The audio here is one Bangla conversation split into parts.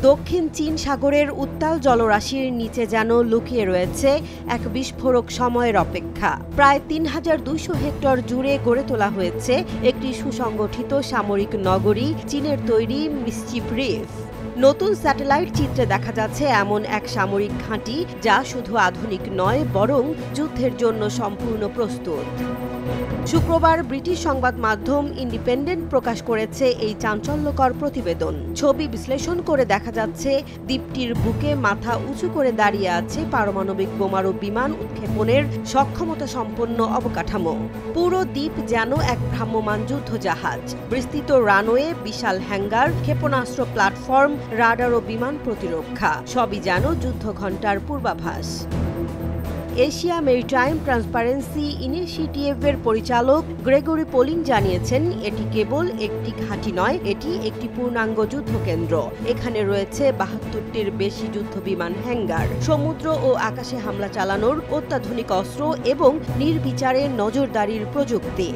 দক্ষিণ চীন সাগরের উত্তাল জলরাশির নিচে যেন লুকিয়ে রয়েছে এক বিস্ফোরক সময়ের অপেক্ষা। প্রায় ৩,২০০ হেক্টর জুড়ে গড়ে তোলা হয়েছে একটি সুসংগঠিত সামরিক নগরী, চীনের তৈরি মিসচিফ রিফ। নতুন স্যাটেলাইট চিত্রে দেখা যাচ্ছে এমন এক সামরিক ঘাঁটি যা শুধু আধুনিক নয়, বরং যুদ্ধের জন্য সম্পূর্ণ প্রস্তুত। শুক্রবার ব্রিটিশ সংবাদ মাধ্যম ইন্ডিপেন্ডেন্ট প্রকাশ করেছে এই চাঞ্চল্যকর প্রতিবেদন। ছবি বিশ্লেষণ করে দেখা যাচ্ছে দ্বীপটির বুকে মাথা উঁচু করে দাঁড়িয়ে আছে পারমাণবিক বোমারু বিমান উৎক্ষেপণের সক্ষমতা সম্পন্ন অবকাঠামো। পুরো দ্বীপ যেন এক ভ্রাম্যমাণ যুদ্ধজাহাজ। বিস্তৃত রানওয়ে, বিশাল হ্যাঙ্গার, ক্ষেপণাস্ত্র প্ল্যাটফর্ম, রাডার ও বিমান প্রতিরক্ষা, সবই যেন যুদ্ধ ঘণ্টার পূর্বাভাস। এশিয়া মেরিটাইম ট্রান্সপারেন্সি ইনিশিয়েটিভের পরিচালক গ্রেগরি পোলিং জানিয়েছেন, এটি কেবল একটি ঘাঁটি নয়, এটি একটি পূর্ণাঙ্গ যুদ্ধকেন্দ্র। এখানে রয়েছে ৭২টির বেশি যুদ্ধবিমান হ্যাঙ্গার, সমুদ্র ও আকাশে হামলা চালানোর অত্যাধুনিক অস্ত্র এবং নির্বিচারে নজরদারির প্রযুক্তি।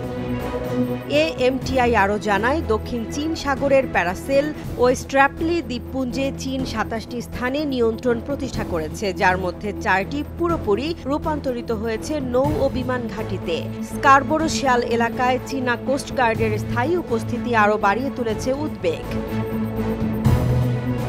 এএমটিআই আরও জানায়, দক্ষিণ চীন সাগরের প্যারাসেল ও স্ট্র্যাপলি দ্বীপপুঞ্জে চীন ২৭টি স্থানে নিয়ন্ত্রণ প্রতিষ্ঠা করেছে, যার মধ্যে ৪টি পুরোপুরি রূপান্তরিত হয়েছে নৌ ও বিমান ঘাঁটিতে। স্কারবোরো শিয়াল এলাকায় চীনা কোস্টগার্ডের স্থায়ী উপস্থিতি আরও বাড়িয়ে তুলেছে উদ্বেগ।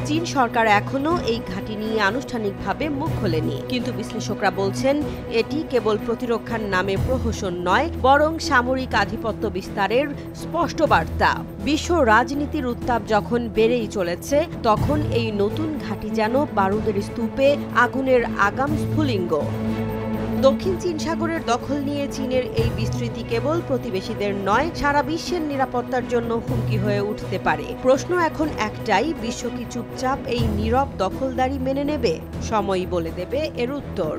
চীন সরকার এখনও এই ঘাঁটি নিয়ে আনুষ্ঠানিকভাবে মুখ খোলেনি, কিন্তু বিশ্লেষকরা বলছেন এটি কেবল প্রতিরক্ষার নামে প্রহসন নয়, বরং সামরিক আধিপত্য বিস্তারের স্পষ্ট বার্তা। বিশ্ব রাজনীতির উত্তাপ যখন বেড়েই চলেছে, তখন এই নতুন ঘাঁটি যেন বারুদের স্তূপে আগুনের আগাম স্ফুলিঙ্গ। দক্ষিণ চীন সাগরের দখল নিয়ে চীনের এই বিস্তৃতি কেবল প্রতিবেশীদের নয়, সারা বিশ্বের নিরাপত্তার জন্য হুমকি হয়ে উঠতে পারে। প্রশ্ন এখন একটাই, বিশ্ব কি চুপচাপ এই নীরব দখলদারি মেনে নেবে? সময়ই বলে দেবে এর উত্তর।